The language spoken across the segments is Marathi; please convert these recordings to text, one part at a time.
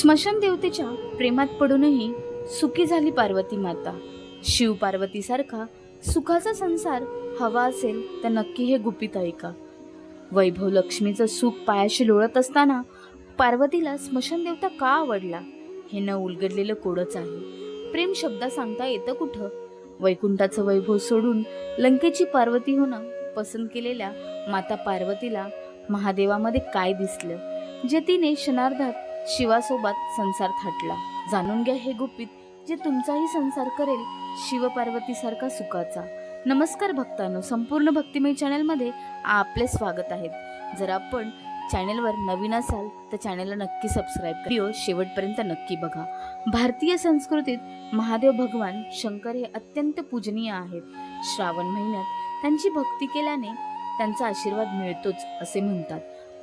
स्मशान देवतेच्या प्रेमात पडूनही सुखी झाली पार्वती माता. शिव पार्वती सारखा सुखाचा संसार हवा असेल तर नक्की हे गुपित ऐका. वैभव लक्ष्मीचं सुख पायाशी लोळत असताना पार्वतीला स्मशान देवता का आवडला हे न उलगडलेलं कोडच आहे. प्रेम शब्द सांगता येतं कुठं? वैकुंठाचं वैभव सोडून लंकेची पार्वती होणं पसंत केलेल्या माता पार्वतीला महादेवामध्ये काय दिसलं जे तिने क्षणार्धात शिवासोबत संसार थाटला? जाणून घ्या हे गुपित जे तुमचाही संसार करेल शिव पार्वती सारखा सुखाचा. नमस्कार भक्तांनो, संपूर्ण भक्तिमय चॅनलमध्ये आपले स्वागत आहे. जर आपण चॅनलवर नवीन असाल तर चॅनलला नक्की सबस्क्राईब करा. व्हिडिओ शेवटपर्यंत नक्की बघा. भारतीय संस्कृतीत महादेव भगवान शंकर हे अत्यंत पूजनीय आहेत. श्रावण महिन्यात त्यांची भक्ती केल्याने त्यांचा आशीर्वाद मिळतोच असे म्हणतात.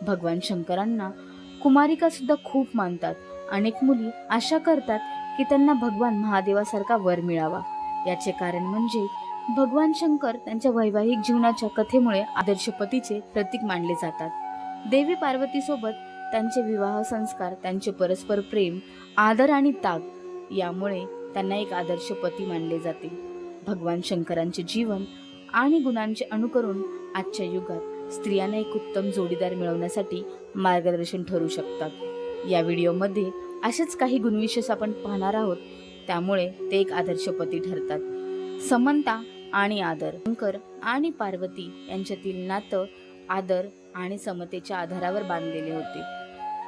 भगवान शंकरांना कुमारिका सुद्धा खूप मानतात. अनेक मुली आशा करतात की त्यांना भगवान महादेवासारखा वर मिळावा. याचे कारण म्हणजे भगवान शंकर त्यांच्या वैवाहिक जीवनाच्या कथेमुळे आदर्श पतीचे प्रतीक मानले जातात. देवी पार्वती सोबत त्यांचे विवाह संस्कार, त्यांचे परस्पर प्रेम, आदर आणि त्याग यामुळे त्यांना एक आदर्श पती मानले जाते. भगवान शंकरांचे जीवन आणि गुणांचे अनुकरण आजच्या युगात स्त्रियांना एक उत्तम जोडीदार मिळवण्यासाठी मार्गदर्शन ठरू शकतात. या व्हिडिओमध्ये असेच काही गुणविशेष आपण पाहणार आहोत, त्यामुळे ते एक आदर्श पती ठरतात. समता आणि आदर. शंकर आणि पार्वती यांच्यातील नातं आदर आणि समतेच्या आधारावर बांधलेले होते.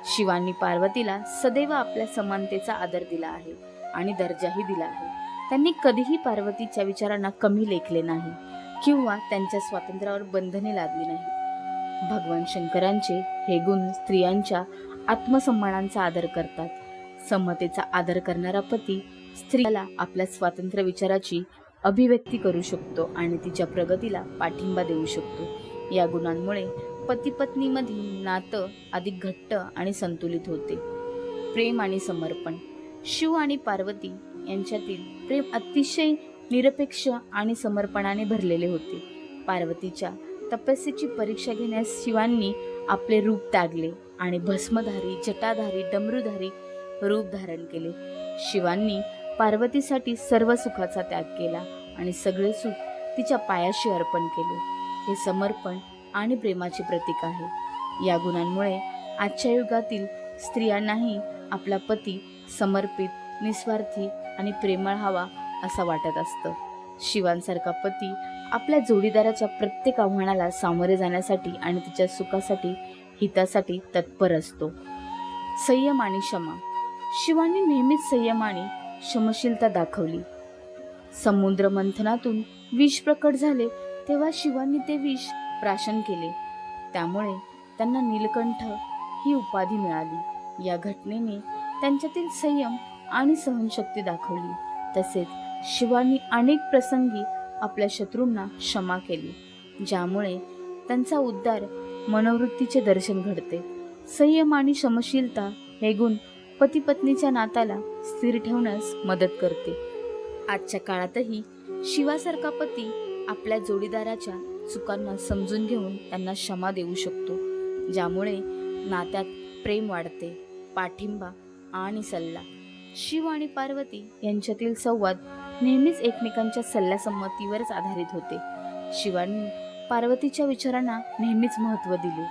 शिवांनी पार्वतीला सदैव आपल्या समानतेचा आदर दिला आहे आणि दर्जाही दिला आहे. त्यांनी कधीही पार्वतीच्या विचारांना कमी लेखले नाही किंवा त्यांच्या स्वातंत्र्यावर बंधने लादली नाही. भगवान शंकरांचे हे गुण स्त्रियांच्या आत्मसन्मानाचा आदर करतात. समतेचा आदर करणारा पती स्त्रीला आपल्या स्वातंत्र्य विचाराची अभिव्यक्ती करू शकतो आणि तिच्या प्रगतीला पाठिंबा देऊ शकतो. या गुणांमुळे पती पत्नीमधील नातं अधिक घट्ट आणि संतुलित होते. प्रेम आणि समर्पण. शिव आणि पार्वती यांच्यातील प्रेम अतिशय निरपेक्ष आणि समर्पणाने भरलेले होते. पार्वतीच्या तपस्येची परीक्षा घेण्यास शिवांनी आपले रूप त्यागले आणि भस्मधारी, जटाधारी, डमरूधारी रूप धारण केले. शिवांनी पार्वतीसाठी सर्व सुखाचा त्याग केला आणि सगळे सुख तिच्या पायाशी अर्पण केले. हे समर्पण आणि प्रेमाचे प्रतीक आहे. या गुणांमुळे आजच्या युगातील स्त्रियांनाही आपला पती समर्पित, निस्वार्थी आणि प्रेमळ हवा असा वाटत असतं. शिवांसारखा पती आपल्या जोडीदाराच्या प्रत्येक आव्हानाला सामोरे जाण्यासाठी आणि तिच्या सुखासाठी, हितासाठी तत्पर असतो. संयम आणि क्षमा. शिवांनी नेहमीच संयम आणि क्षमशीलता दाखवली. समुद्र मंथनातून विष प्रकट झाले तेव्हा शिवांनी ते विष प्राशन केले. त्यामुळे त्यांना नीलकंठ ही उपाधी मिळाली. या घटनेने त्यांच्यातील संयम आणि सहनशक्ती दाखवली. तसेच शिवांनी अनेक प्रसंगी आपल्या शत्रूंना क्षमा केली, ज्यामुळे त्यांचा उद्धार मनोवृत्तीचे दर्शन घडते. संयम आणि क्षमशीलता हे गुण पती पत्नीच्या नात्याला स्थिर ठेवण्यास मदत करते. आजच्या काळातही शिवासारखा पती आपल्या जोडीदाराच्या चुकांना समजून घेऊन त्यांना क्षमा देऊ शकतो, ज्यामुळे नात्यात प्रेम वाढते. पाठिंबा आणि सल्ला. शिव आणि पार्वती यांच्यातील संवाद नेहमीच एकमेकांच्या सल्लासंमतीवरच आधारित होते. शिवांनी पार्वतीच्या विचारांना नेहमीच महत्त्व दिले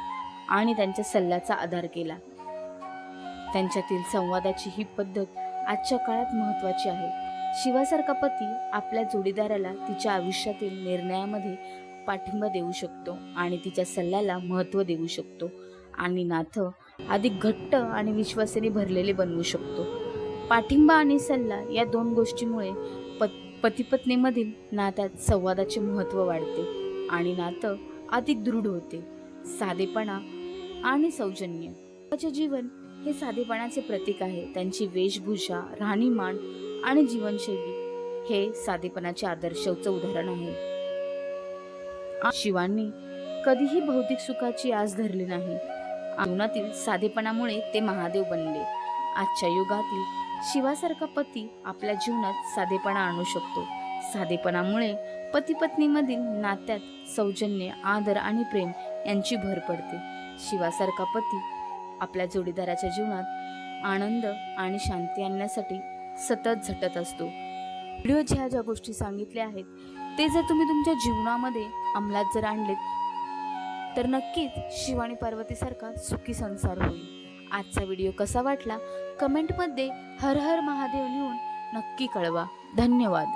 आणि त्यांच्या सल्ल्याचा आधार केला. त्यांच्यातील संवादाची ही पद्धत आजच्या काळात महत्त्वाची आहे. शिवासारखा पती आपल्या जोडीदाराला तिच्या आयुष्यातील निर्णयामध्ये पाठिंबा देऊ शकतो आणि तिच्या सल्ल्याला महत्त्व देऊ शकतो आणि नातं अधिक घट्ट आणि विश्वासाने भरलेले बनवू शकतो. पाठिंबा आणि सल्ला या दोन गोष्टीमुळे पती पत्नीमधील नात्यात संवादाचे महत्त्व वाढते आणि नातं अधिक दृढ होते. साधेपणा आणि सौजन्य. जीवन हे साधेपणाचे प्रतीक आहे. त्यांची वेशभूषा, राहणीमान आणि जीवनशैली हे साधेपणाचे आदर्शचे उदाहरण आहे. शिवांनी कधीही भौतिक सुखाची आस धरली नाही. जीवनातील साधेपणामुळे ते महादेव बनले. आजच्या युगातील शिवासारखा पती आपल्या जीवनात साधेपणा आणू शकतो. साधेपणामुळे पती पत्नीमधील नात्यात सौजन्य, आदर आणि प्रेम यांची भर पडते. शिवासारखा पती आपल्या जोडीदाराच्या जीवनात आनंद आणि शांती आणण्यासाठी सतत झटत असतो. व्हिडिओत ज्या गोष्टी सांगितल्या आहेत ते जर तुम्ही तुमच्या जीवनामध्ये अंमलात जर आणलेत तर नक्कीच शिव आणि पार्वतीसारखा सुखी संसार होईल. आजचा व्हिडिओ कसा वाटला कमेंटमध्ये हर हर महादेव लिहून नक्की कळवा. धन्यवाद.